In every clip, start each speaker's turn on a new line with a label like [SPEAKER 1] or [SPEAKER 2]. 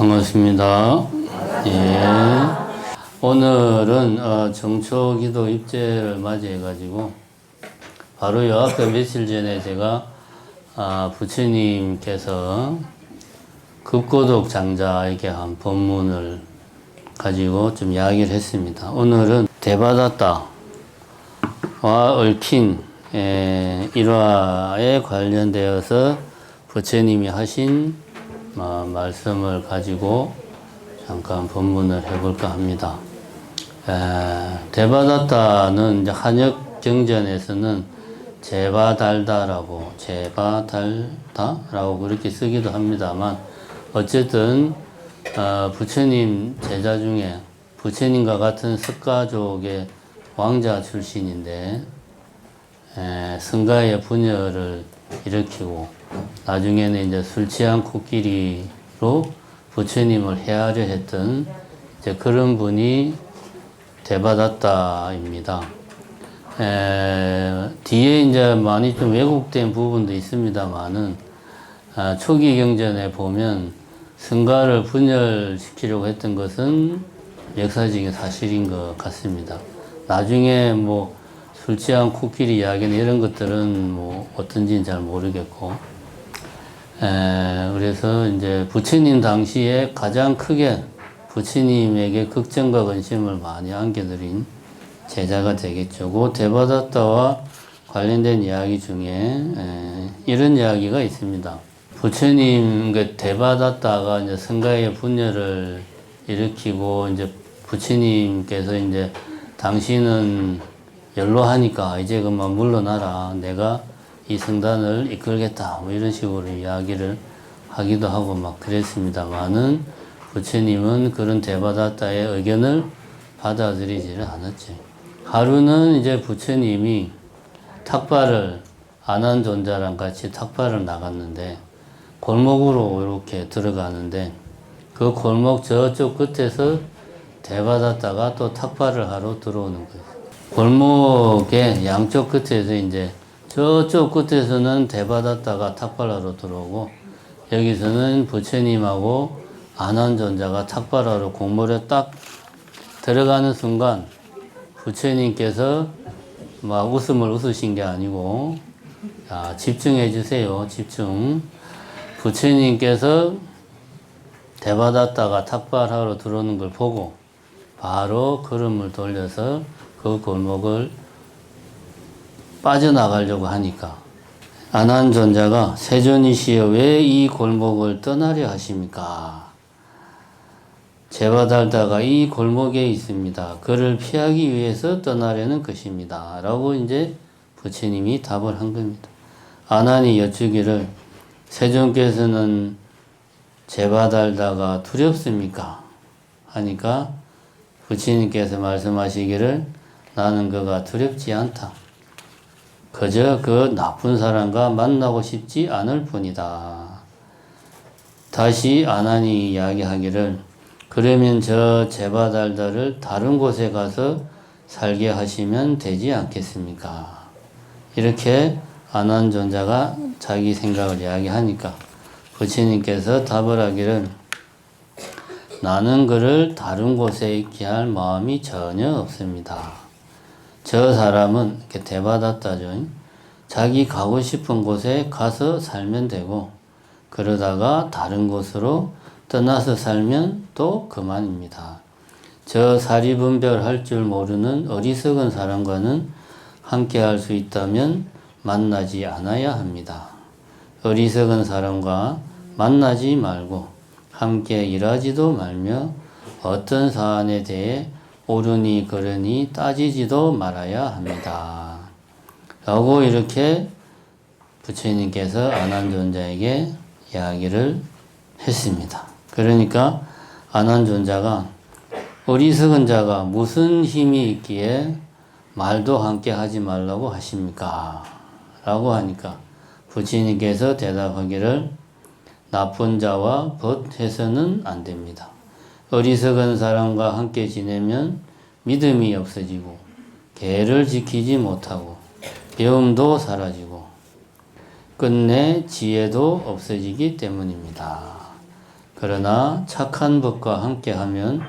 [SPEAKER 1] 반갑습니다. 예. 오늘은 정초기도 입제를 맞이해가지고 바로 요 앞에 며칠 전에 제가 부처님께서 급고독 장자에게 한 법문을 가지고 좀 이야기를 했습니다. 오늘은 대바다타와 얽힌 일화에 관련되어서 부처님이 하신 말씀을 가지고 잠깐 법문을 해볼까 합니다. 대바다타는 이제 한역 경전에서는 제바달다라고 그렇게 쓰기도 합니다만, 어쨌든 부처님 제자 중에 부처님과 같은 석가족의 왕자 출신인데 승가의 분열을 일으키고 나중에는 이제 술 취한 코끼리로 부처님을 해하려 했던 이제 그런 분이 대바다타입니다. 뒤에 이제 많이 좀 왜곡된 부분도 있습니다만은 초기 경전에 보면 승가를 분열시키려고 했던 것은 역사적인 사실인 것 같습니다. 나중에 뭐 술 취한 코끼리 이야기는 이런 것들은 뭐 어떤지는 잘 모르겠고, 그래서 이제 부처님 당시에 가장 크게 부처님에게 걱정과 근심을 많이 안겨드린 제자가 되겠죠. 그 대바다타와 관련된 이야기 중에 이런 이야기가 있습니다. 부처님 그 대바다타가 이제 승가의 분열을 일으키고 이제 부처님께서 이제 당신은 연로하니까 이제 그만 물러나라. 내가 이 성단을 이끌겠다. 뭐 이런 식으로 이야기를 하기도 하고 막 그랬습니다만은 부처님은 그런 대바다타의 의견을 받아들이지를 않았지. 하루는 이제 부처님이 탁발을 아난존자랑 같이 탁발을 나갔는데 골목으로 이렇게 들어가는데 그 골목 저쪽 끝에서 대바다타가 또 탁발을 하러 들어오는 거예요. 골목의 양쪽 끝에서 이제 저쪽 끝에서는 대바다타가 탁발하러 들어오고 여기서는 부처님하고 아난존자가 탁발하러 공물에 딱 들어가는 순간 부처님께서 막 웃음을 웃으신 게 아니고, 집중해 주세요. 집중. 부처님께서 대바다타가 탁발하러 들어오는 걸 보고 바로 걸음을 돌려서 그 골목을 빠져나가려고 하니까 아난존자가 세존이시여 왜 이 골목을 떠나려 하십니까? 제바달타가 이 골목에 있습니다. 그를 피하기 위해서 떠나려는 것입니다. 라고 이제 부처님이 답을 한 겁니다. 아난이 여쭈기를 세존께서는 제바달타가 두렵습니까? 하니까 부처님께서 말씀하시기를 나는 그가 두렵지 않다. 그저 그 나쁜 사람과 만나고 싶지 않을 뿐이다. 다시 아난이 이야기하기를 그러면 저 제바달타를 다른 곳에 가서 살게 하시면 되지 않겠습니까? 이렇게 아난존자가 자기 생각을 이야기하니까 부처님께서 답을 하기를 나는 그를 다른 곳에 있게 할 마음이 전혀 없습니다. 저 사람은 대바다타죠. 자기 가고 싶은 곳에 가서 살면 되고 그러다가 다른 곳으로 떠나서 살면 또 그만입니다. 저 사리분별할 줄 모르는 어리석은 사람과는 함께 할 수 있다면 만나지 않아야 합니다. 어리석은 사람과 만나지 말고 함께 일하지도 말며 어떤 사안에 대해 옳으니 그르니 따지지도 말아야 합니다. 라고 이렇게 부처님께서 아난존자에게 이야기를 했습니다. 그러니까 아난존자가 어리석은 자가 무슨 힘이 있기에 말도 함께 하지 말라고 하십니까? 라고 하니까 부처님께서 대답하기를 나쁜 자와 벗해서는 안 됩니다. 어리석은 사람과 함께 지내면 믿음이 없어지고 계를 지키지 못하고 배움도 사라지고 끝내 지혜도 없어지기 때문입니다. 그러나 착한 법과 함께하면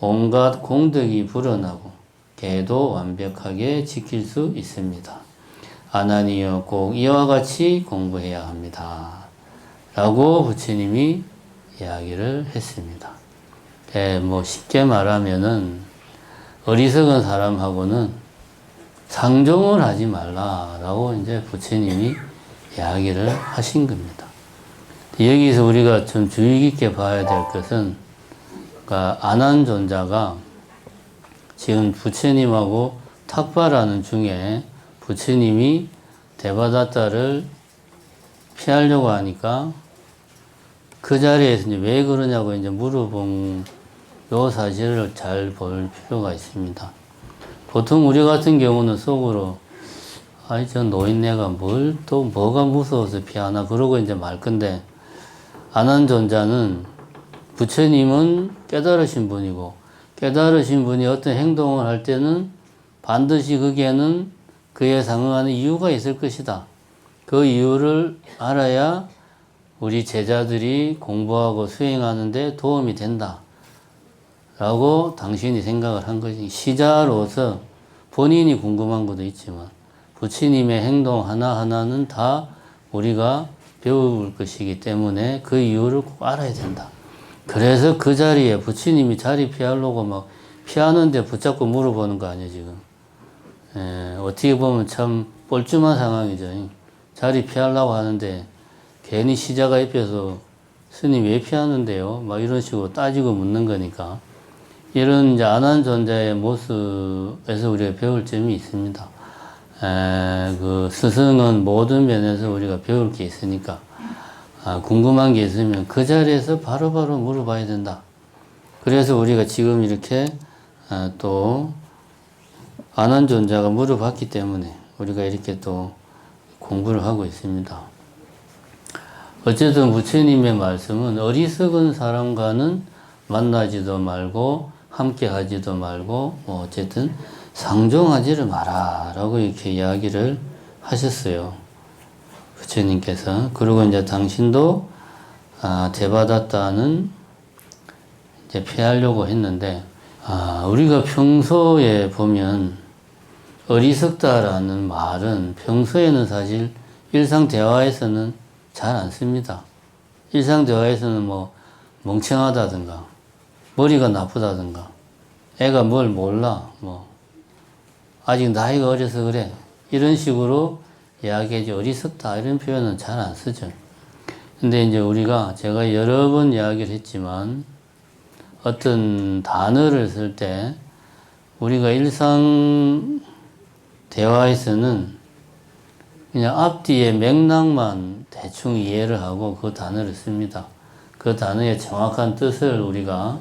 [SPEAKER 1] 온갖 공덕이 불어나고 계도 완벽하게 지킬 수 있습니다. 아나니여 꼭 이와 같이 공부해야 합니다. 라고 부처님이 이야기를 했습니다. 뭐 쉽게 말하면은 어리석은 사람하고는 상종을 하지 말라라고 이제 부처님이 이야기를 하신 겁니다. 여기서 우리가 좀 주의 깊게 봐야 될 것은, 그러니까 아난존자가 지금 부처님하고 탁발하는 중에 부처님이 데바다타를 피하려고 하니까 그 자리에서 이제 왜 그러냐고 이제 물어본 요 사실을 잘 볼 필요가 있습니다. 보통 우리 같은 경우는 속으로 아이 저 노인네가 뭘 또 뭐가 무서워서 피하나 그러고 이제 말 건데, 아난존자는 부처님은 깨달으신 분이고 깨달으신 분이 어떤 행동을 할 때는 반드시 거기에는 그에 상응하는 이유가 있을 것이다. 그 이유를 알아야 우리 제자들이 공부하고 수행하는 데 도움이 된다. 라고 당신이 생각을 한 것이, 시자로서 본인이 궁금한 것도 있지만 부처님의 행동 하나하나는 다 우리가 배울 것이기 때문에 그 이유를 꼭 알아야 된다. 그래서 그 자리에 부처님이 자리 피하려고 막 피하는데 붙잡고 물어보는 거 아니에요, 지금. 어떻게 보면 참 뻘쭘한 상황이죠. 자리 피하려고 하는데 괜히 시자가 옆에서 스님 왜 피하는데요? 막 이런 식으로 따지고 묻는 거니까. 이런 이제 아난존자의 모습에서 우리가 배울 점이 있습니다. 그 스승은 모든 면에서 우리가 배울 게 있으니까, 궁금한 게 있으면 그 자리에서 바로바로 물어봐야 된다. 그래서 우리가 지금 이렇게 또 아난존자가 물어봤기 때문에 우리가 이렇게 또 공부를 하고 있습니다. 어쨌든 부처님의 말씀은 어리석은 사람과는 만나지도 말고 함께 하지도 말고 뭐 어쨌든 상종하지를 마라 라고 이렇게 이야기를 하셨어요. 부처님께서. 그리고 이제 당신도 데바다타는 이제 피하려고 했는데, 우리가 평소에 보면 어리석다라는 말은 평소에는 사실 일상 대화에서는 잘 안 씁니다. 일상 대화에서는 뭐 멍청하다든가 머리가 나쁘다든가 애가 뭘 몰라 뭐 아직 나이가 어려서 그래 이런 식으로 이야기하지, 어리석다 이런 표현은 잘 안 쓰죠. 근데 이제 제가 여러 번 이야기를 했지만 어떤 단어를 쓸 때 우리가 일상 대화에서는 그냥 앞뒤의 맥락만 대충 이해를 하고 그 단어를 씁니다. 그 단어의 정확한 뜻을 우리가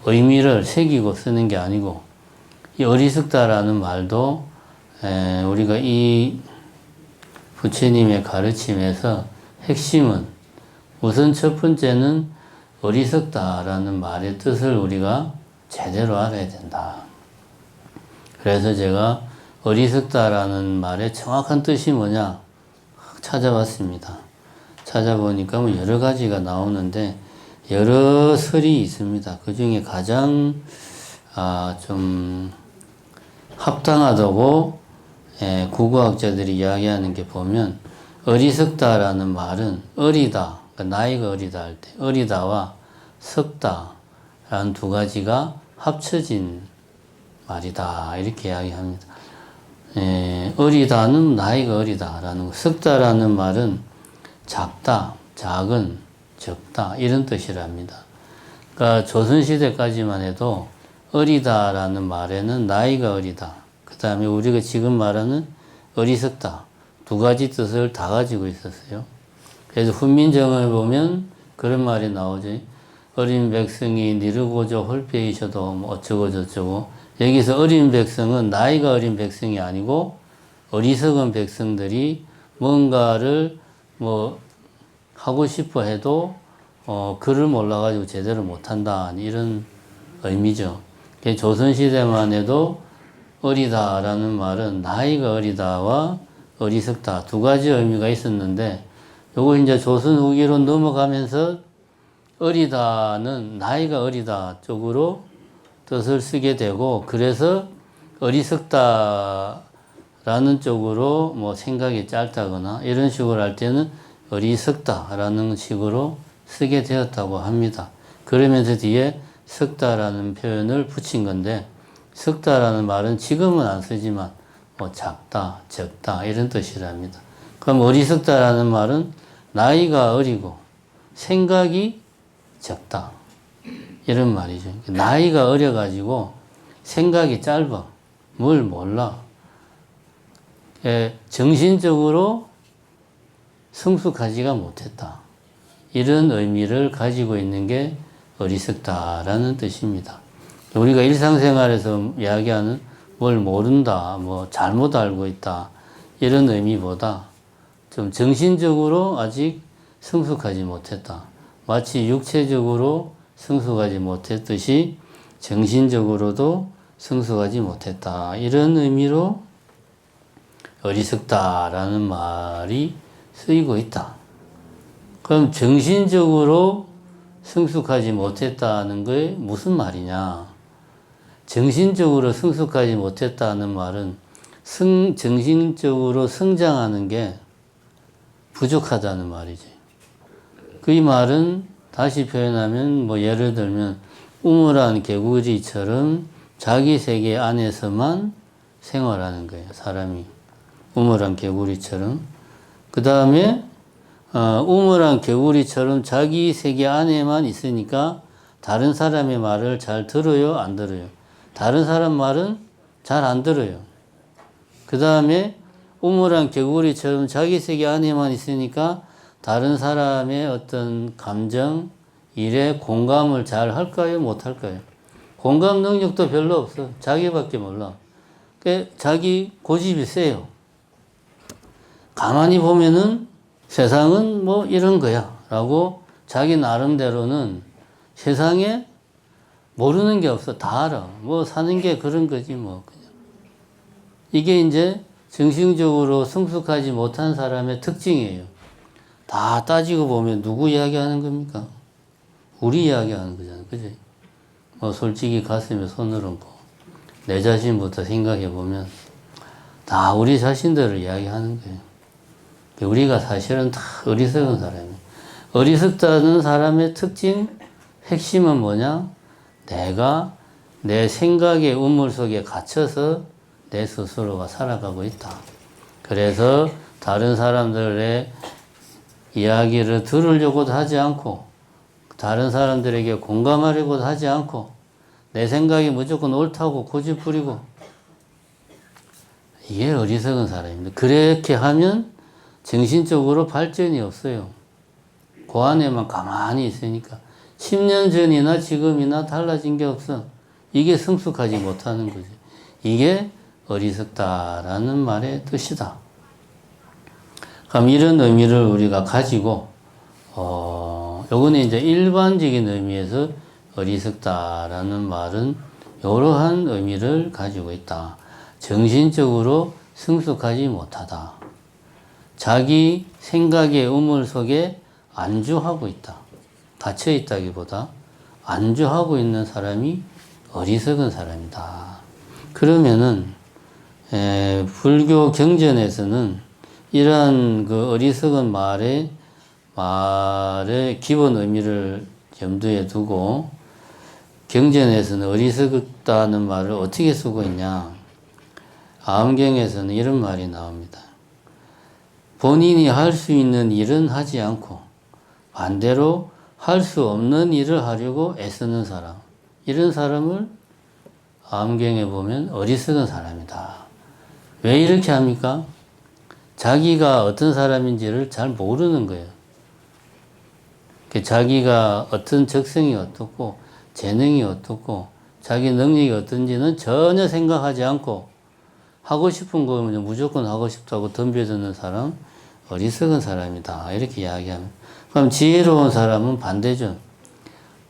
[SPEAKER 1] 의미를 새기고 쓰는 게 아니고, 이 어리석다라는 말도 우리가 이 부처님의 가르침에서 핵심은 우선 첫 번째는 어리석다라는 말의 뜻을 우리가 제대로 알아야 된다. 그래서 제가 어리석다라는 말의 정확한 뜻이 뭐냐 찾아봤습니다. 찾아보니까 뭐 여러 가지가 나오는데 여러 설이 있습니다. 그 중에 가장 좀 합당하다고 국어학자들이 이야기하는 게 보면, 어리석다라는 말은 어리다, 그러니까 나이가 어리다 할 때 어리다와 석다라는 두 가지가 합쳐진 말이다 이렇게 이야기합니다. 어리다는 나이가 어리다라는 거, 석다라는 말은 작다, 작은, 적다 이런 뜻이랍니다. 그러니까 조선시대까지만 해도 어리다라는 말에는 나이가 어리다, 그 다음에 우리가 지금 말하는 어리석다 두 가지 뜻을 다 가지고 있었어요. 그래서 훈민정음에 보면 그런 말이 나오죠. 어린 백성이 니르고저 홀빼이셔도 뭐 어쩌고 저쩌고. 여기서 어린 백성은 나이가 어린 백성이 아니고 어리석은 백성들이 뭔가를 뭐 하고 싶어 해도 글을 몰라가지고 제대로 못한다 이런 의미죠. 조선시대만 해도 어리다라는 말은 나이가 어리다와 어리석다 두 가지 의미가 있었는데, 요거 이제 조선 후기로 넘어가면서 어리다는 나이가 어리다 쪽으로 뜻을 쓰게 되고, 그래서 어리석다라는 쪽으로 뭐 생각이 짧다거나 이런 식으로 할 때는 어리석다라는 식으로 쓰게 되었다고 합니다. 그러면서 뒤에 석다라는 표현을 붙인 건데, 석다라는 말은 지금은 안 쓰지만 뭐 작다, 적다 이런 뜻이랍니다. 그럼 어리석다라는 말은 나이가 어리고 생각이 적다 이런 말이죠. 나이가 어려가지고 생각이 짧아, 뭘 몰라, 정신적으로 성숙하지가 못했다, 이런 의미를 가지고 있는 게 어리석다라는 뜻입니다. 우리가 일상생활에서 이야기하는 뭘 모른다, 뭐 잘못 알고 있다 이런 의미보다 좀 정신적으로 아직 성숙하지 못했다, 마치 육체적으로 성숙하지 못했듯이 정신적으로도 성숙하지 못했다, 이런 의미로 어리석다라는 말이 쓰이고 있다. 그럼 정신적으로 성숙하지 못했다는 게 무슨 말이냐? 정신적으로 성숙하지 못했다는 말은 정신적으로 성장하는 게 부족하다는 말이지. 그 이 말은 다시 표현하면 뭐 예를 들면 우물안 개구리처럼 자기 세계 안에서만 생활하는 거예요. 사람이 우물안 개구리처럼. 그 다음에 우물안 개구리처럼 자기 세계 안에만 있으니까 다른 사람의 말을 잘 들어요, 안 들어요? 다른 사람 말은 잘 안 들어요. 그 다음에 우물안 개구리처럼 자기 세계 안에만 있으니까 다른 사람의 어떤 감정, 일에 공감을 잘 할까요, 못 할까요? 공감 능력도 별로 없어. 자기밖에 몰라. 자기 고집이 세요. 가만히 보면은 세상은 뭐 이런 거야 라고 자기 나름대로는 세상에 모르는 게 없어. 다 알아. 뭐 사는 게 그런 거지 뭐. 그냥. 이게 이제 정신적으로 성숙하지 못한 사람의 특징이에요. 다 따지고 보면 누구 이야기하는 겁니까? 우리 이야기하는 거잖아요. 그지? 뭐 솔직히 가슴에 손을 얹고 내 자신부터 생각해 보면 다 우리 자신들을 이야기하는 거예요. 우리가 사실은 다 어리석은 사람이에요. 어리석다는 사람의 특징, 핵심은 뭐냐? 내가 내 생각의 우물 속에 갇혀서 내 스스로가 살아가고 있다. 그래서 다른 사람들의 이야기를 들으려고도 하지 않고 다른 사람들에게 공감하려고도 하지 않고 내 생각이 무조건 옳다고 고집부리고, 이게 어리석은 사람입니다. 그렇게 하면 정신적으로 발전이 없어요. 그 안에만 가만히 있으니까 10년 전이나 지금이나 달라진 게 없어. 이게 성숙하지 못하는 거지. 이게 어리석다라는 말의 뜻이다. 그럼 이런 의미를 우리가 가지고 요거는 이제 일반적인 의미에서 어리석다라는 말은 이러한 의미를 가지고 있다. 정신적으로 성숙하지 못하다. 자기 생각의 우물 속에 안주하고 있다. 갇혀 있다기보다 안주하고 있는 사람이 어리석은 사람이다. 그러면은 불교 경전에서는 이러한 그 어리석은 말의 기본 의미를 염두에 두고 경전에서는 어리석다는 말을 어떻게 쓰고 있냐. 아엄경에서는 이런 말이 나옵니다. 본인이 할 수 있는 일은 하지 않고 반대로 할 수 없는 일을 하려고 애쓰는 사람, 이런 사람을 아엄경에 보면 어리석은 사람이다. 왜 이렇게 합니까? 자기가 어떤 사람인지를 잘 모르는 거예요. 자기가 어떤 적성이 어떻고 재능이 어떻고 자기 능력이 어떤지는 전혀 생각하지 않고 하고 싶은 거면 무조건 하고 싶다고 덤벼드는 사람, 어리석은 사람이다. 이렇게 이야기하면. 그럼 지혜로운 사람은 반대죠.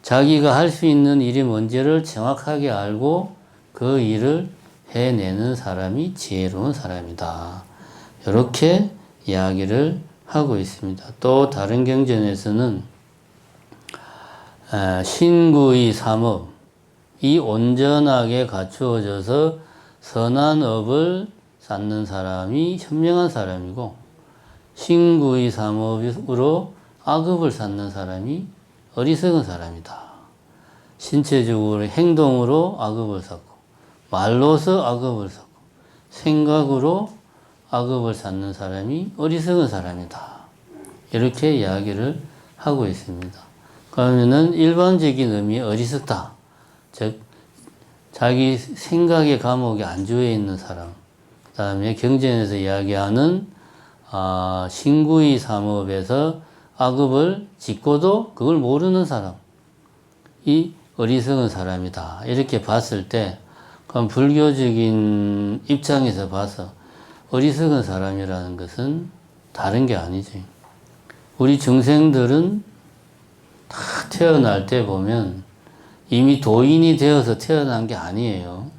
[SPEAKER 1] 자기가 할 수 있는 일이 뭔지를 정확하게 알고 그 일을 해내는 사람이 지혜로운 사람이다. 이렇게 이야기를 하고 있습니다. 또 다른 경전에서는 신구의 삼업이 온전하게 갖추어져서 선한 업을 쌓는 사람이 현명한 사람이고, 신구의 삼업으로 악업을 쌓는 사람이 어리석은 사람이다. 신체적으로 행동으로 악업을 쌓고, 말로서 악업을 쌓고, 생각으로 악업을 쌓는 사람이 어리석은 사람이다. 이렇게 이야기를 하고 있습니다. 그러면은 일반적인 의미의 어리석다. 즉, 자기 생각의 감옥에 안주해 있는 사람. 그 다음에 경전에서 이야기하는 신구의 삼업에서 악업을 짓고도 그걸 모르는 사람. 이 어리석은 사람이다. 이렇게 봤을 때, 그럼 불교적인 입장에서 봐서 어리석은 사람이라는 것은 다른 게 아니지. 우리 중생들은 다 태어날 때 보면 이미 도인이 되어서 태어난 게 아니에요.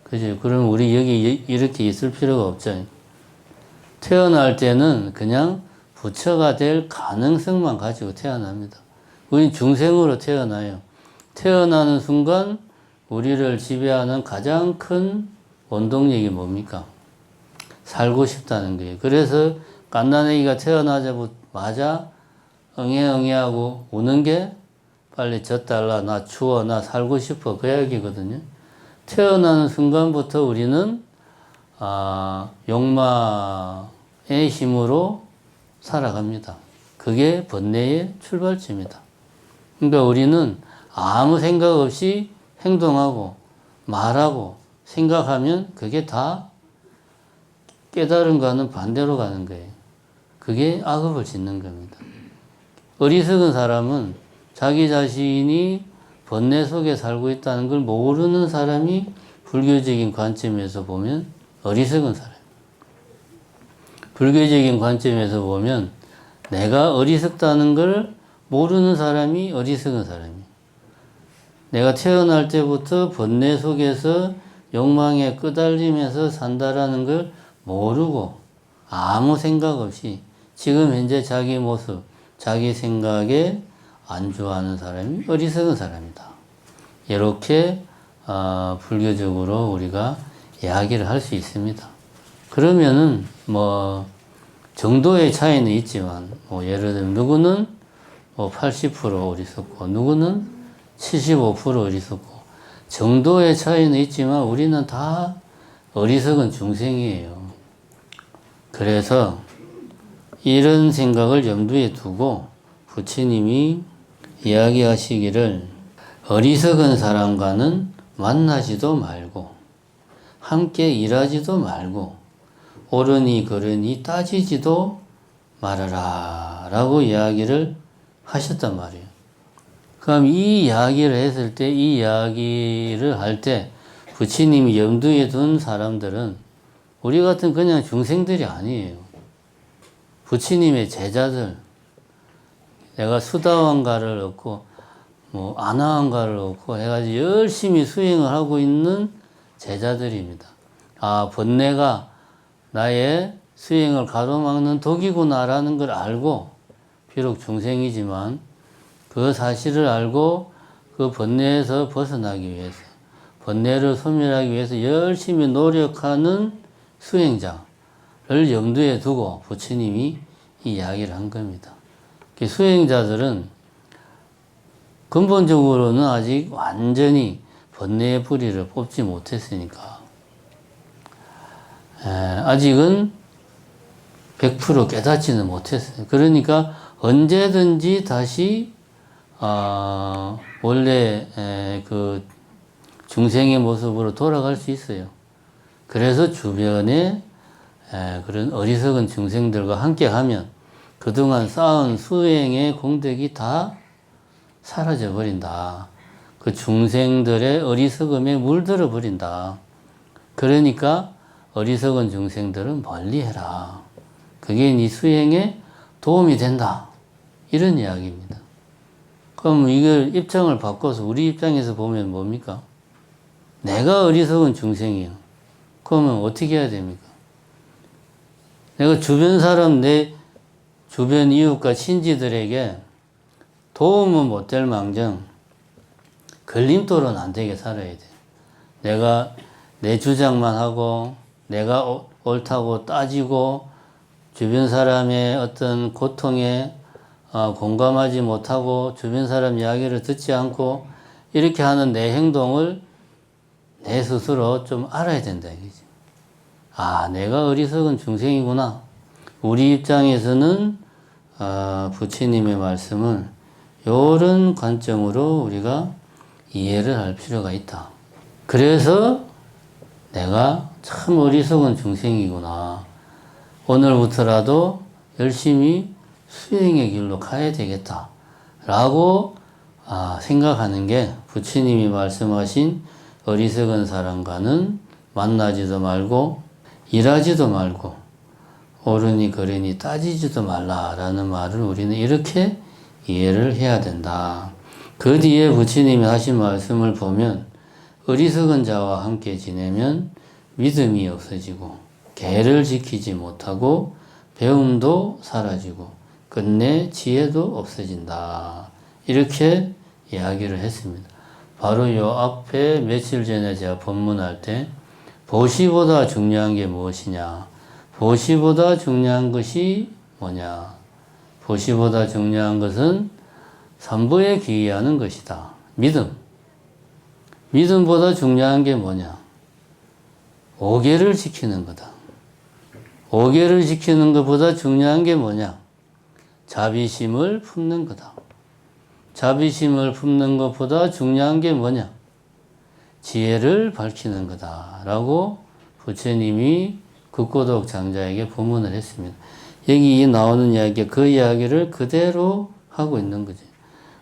[SPEAKER 1] 그죠? 그럼 우리 여기 이렇게 있을 필요가 없죠. 태어날 때는 그냥 부처가 될 가능성만 가지고 태어납니다. 우린 중생으로 태어나요. 태어나는 순간 우리를 지배하는 가장 큰 원동력이 뭡니까? 살고 싶다는 거예요. 그래서 갓난아기가 태어나자마자 응애응애하고 우는 게 빨리 젖달라, 나 추워, 나 살고 싶어, 그 이야기거든요. 태어나는 순간부터 우리는 욕망의 힘으로 살아갑니다. 그게 번뇌의 출발점이다. 그러니까 우리는 아무 생각 없이 행동하고 말하고 생각하면 그게 다 깨달음과는 반대로 가는 거예요. 그게 악업을 짓는 겁니다. 어리석은 사람은 자기 자신이 번뇌 속에 살고 있다는 걸 모르는 사람이 불교적인 관점에서 보면 어리석은 사람. 불교적인 관점에서 보면 내가 어리석다는 걸 모르는 사람이 어리석은 사람이에요. 내가 태어날 때부터 번뇌 속에서 욕망에 끄달리면서 산다라는 걸 모르고 아무 생각 없이 지금 현재 자기 모습, 자기 생각에 안주하는 사람이 어리석은 사람이다. 이렇게 불교적으로 우리가 이야기를 할 수 있습니다. 그러면은 정도의 차이는 있지만 예를 들면 누구는 80% 어리석고 누구는 75% 어리석고 정도의 차이는 있지만 우리는 다 어리석은 중생이에요. 그래서 이런 생각을 염두에 두고 부처님이 이야기하시기를 어리석은 사람과는 만나지도 말고 함께 일하지도 말고 옳으니 그르니 따지지도 말아라 라고 이야기를 하셨단 말이에요. 그럼 이 이야기를 했을 때, 이 이야기를 할 때 부처님이 염두에 둔 사람들은 우리 같은 그냥 중생들이 아니에요. 부처님의 제자들, 내가 수다왕가를 얻고 아나왕가를 얻고 해가지고 열심히 수행을 하고 있는 제자들입니다. 번뇌가 나의 수행을 가로막는 독이구나라는 걸 알고, 비록 중생이지만 그 사실을 알고 그 번뇌에서 벗어나기 위해서, 번뇌를 소멸하기 위해서 열심히 노력하는 수행자를 염두에 두고 부처님이 이 이야기를 한 겁니다. 수행자들은 근본적으로는 아직 완전히 번뇌의 뿌리를 뽑지 못했으니까 아직은 100% 깨닫지는 못했어요. 그러니까 언제든지 다시 원래 그 중생의 모습으로 돌아갈 수 있어요. 그래서 주변에 그런 어리석은 중생들과 함께 하면 그동안 쌓은 수행의 공덕이 다 사라져 버린다. 그 중생들의 어리석음에 물들어 버린다. 그러니까 어리석은 중생들은 멀리해라. 그게 네 수행에 도움이 된다. 이런 이야기입니다. 그럼 이걸 입장을 바꿔서 우리 입장에서 보면 뭡니까? 내가 어리석은 중생이에요. 그러면 어떻게 해야 됩니까? 내가 주변 사람 주변 이웃과 친지들에게 도움은 못 될 망정 걸림돌은 안 되게 살아야 돼. 내가 내 주장만 하고 내가 옳다고 따지고 주변 사람의 어떤 고통에 공감하지 못하고 주변 사람 이야기를 듣지 않고 이렇게 하는 내 행동을 내 스스로 좀 알아야 된다 이거지. 아, 내가 어리석은 중생이구나. 우리 입장에서는 부처님의 말씀을 이런 관점으로 우리가 이해를 할 필요가 있다. 그래서 내가 참 어리석은 중생이구나. 오늘부터라도 열심히 수행의 길로 가야 되겠다. 라고 생각하는 게 부처님이 말씀하신 어리석은 사람과는 만나지도 말고 일하지도 말고 옳으니 그르니 따지지도 말라라는 말을 우리는 이렇게 이해를 해야 된다. 그 뒤에 부처님이 하신 말씀을 보면 어리석은 자와 함께 지내면 믿음이 없어지고 계를 지키지 못하고 배움도 사라지고 끝내 지혜도 없어진다. 이렇게 이야기를 했습니다. 바로 요 앞에 며칠 전에 제가 법문할 때 보시보다 중요한 게 무엇이냐? 보시보다 중요한 것이 뭐냐? 보시보다 중요한 것은 삼부에 기이하는 것이다. 믿음. 믿음보다 중요한 게 뭐냐? 오계를 지키는 거다. 오계를 지키는 것보다 중요한 게 뭐냐? 자비심을 품는 거다. 자비심을 품는 것보다 중요한 게 뭐냐? 지혜를 밝히는 거다. 라고 부처님이 극고독 장자에게 법문을 했습니다. 여기 나오는 이야기, 그 이야기를 그대로 하고 있는 거지.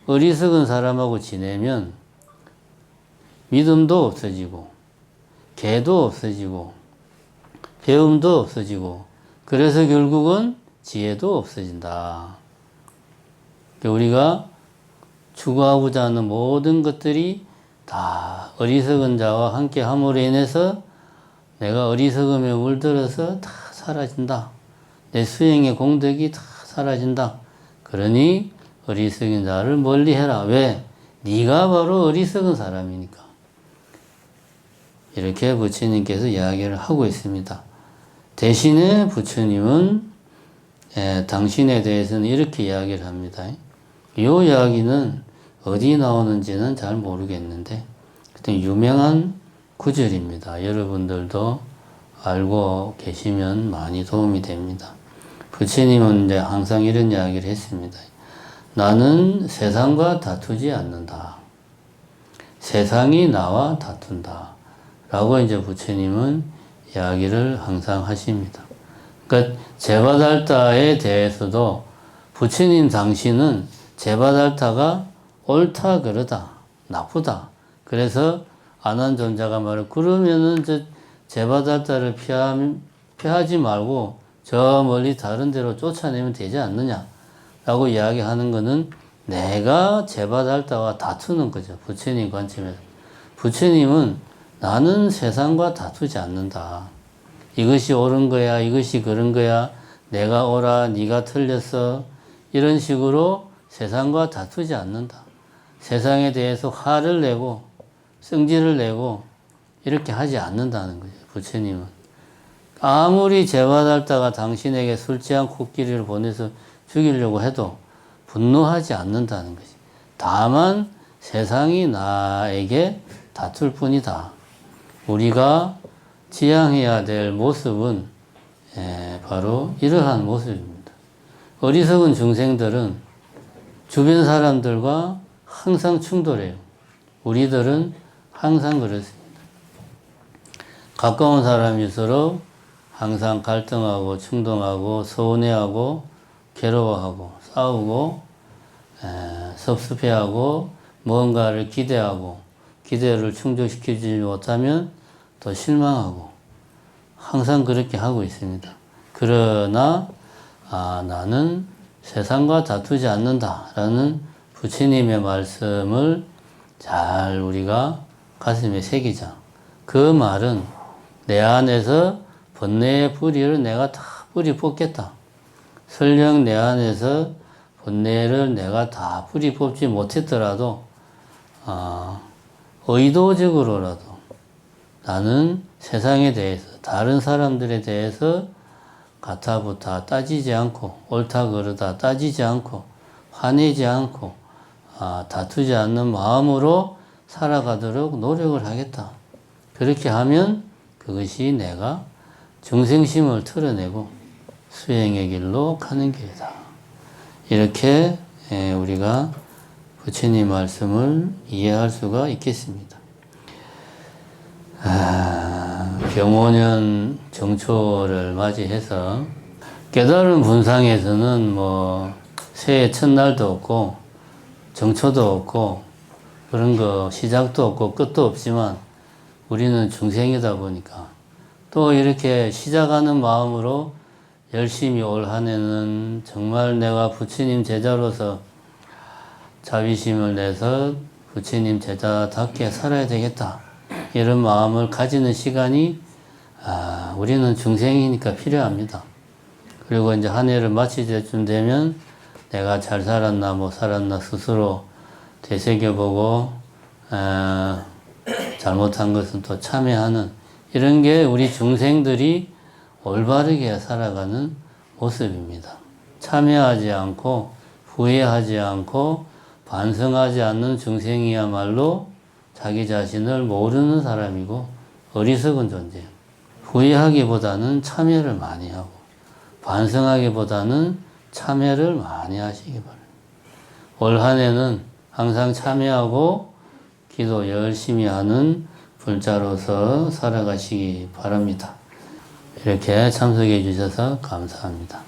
[SPEAKER 1] 어리석은 사람하고 지내면 믿음도 없어지고, 개도 없어지고, 배움도 없어지고, 그래서 결국은 지혜도 없어진다. 우리가 추구하고자 하는 모든 것들이 다 어리석은 자와 함께 함으로 인해서 내가 어리석음에 물들어서 다 사라진다. 내 수행의 공덕이 다 사라진다. 그러니 어리석은 자를 멀리해라. 왜? 네가 바로 어리석은 사람이니까. 이렇게 부처님께서 이야기를 하고 있습니다. 대신에 부처님은 당신에 대해서는 이렇게 이야기를 합니다. 이 이야기는 어디 나오는지는 잘 모르겠는데 유명한 구절입니다. 여러분들도 알고 계시면 많이 도움이 됩니다. 부처님은 이제 항상 이런 이야기를 했습니다. 나는 세상과 다투지 않는다. 세상이 나와 다툰다. 라고 이제 부처님은 이야기를 항상 하십니다. 그러니까 제바달타에 대해서도 부처님 당신은 제바달타가 옳다 그러다 나쁘다. 그래서 아난존자가 말을 그러면은 저 제바달타를 피하지 말고 저 멀리 다른 데로 쫓아내면 되지 않느냐 라고 이야기하는 것은 내가 제바달타와 다투는 거죠. 부처님 관점에서. 부처님은 나는 세상과 다투지 않는다. 이것이 옳은 거야, 이것이 그런 거야, 내가 옳아, 네가 틀렸어. 이런 식으로 세상과 다투지 않는다. 세상에 대해서 화를 내고 성질을 내고 이렇게 하지 않는다는 거죠. 부처님은. 아무리 제바달타가 당신에게 술 취한 코끼리를 보내서 죽이려고 해도 분노하지 않는다는 거지. 다만 세상이 나에게 다툴 뿐이다. 우리가 지향해야 될 모습은 바로 이러한 모습입니다. 어리석은 중생들은 주변 사람들과 항상 충돌해요. 우리들은 항상 그렇습니다. 가까운 사람일수록 항상 갈등하고 충동하고 서운해하고 괴로워하고 싸우고 섭섭해하고 뭔가를 기대하고 기대를 충족시키지 못하면 또 실망하고 항상 그렇게 하고 있습니다. 그러나 나는 세상과 다투지 않는다라는 부처님의 말씀을 잘 우리가 가슴에 새기자. 그 말은 내 안에서 번뇌의 뿌리를 내가 다 뿌리 뽑겠다. 설령 내 안에서 본래를 내가 다 뿌리 뽑지 못했더라도 의도적으로라도 나는 세상에 대해서 다른 사람들에 대해서 가타부타 따지지 않고 옳다 그르다 따지지 않고 화내지 않고 다투지 않는 마음으로 살아가도록 노력을 하겠다. 그렇게 하면 그것이 내가 중생심을 털어내고 수행의 길로 가는 길이다. 이렇게 우리가 부처님 말씀을 이해할 수가 있겠습니다. 병오년 정초를 맞이해서 깨달은 분상에서는 뭐 새해 첫날도 없고 정초도 없고 그런 거 시작도 없고 끝도 없지만 우리는 중생이다 보니까 또 이렇게 시작하는 마음으로 열심히 올 한 해는 정말 내가 부처님 제자로서 자비심을 내서 부처님 제자답게 살아야 되겠다. 이런 마음을 가지는 시간이 우리는 중생이니까 필요합니다. 그리고 이제 한 해를 마칠 때쯤 되면 내가 잘 살았나 못 살았나 스스로 되새겨보고 잘못한 것은 또 참회하는 이런 게 우리 중생들이 올바르게 살아가는 모습입니다. 참회하지 않고 후회하지 않고 반성하지 않는 중생이야말로 자기 자신을 모르는 사람이고 어리석은 존재예요. 후회하기보다는 참회를 많이 하고 반성하기보다는 참회를 많이 하시기 바랍니다. 올 한 해는 항상 참회하고 기도 열심히 하는 불자로서 살아가시기 바랍니다. 이렇게 참석해 주셔서 감사합니다.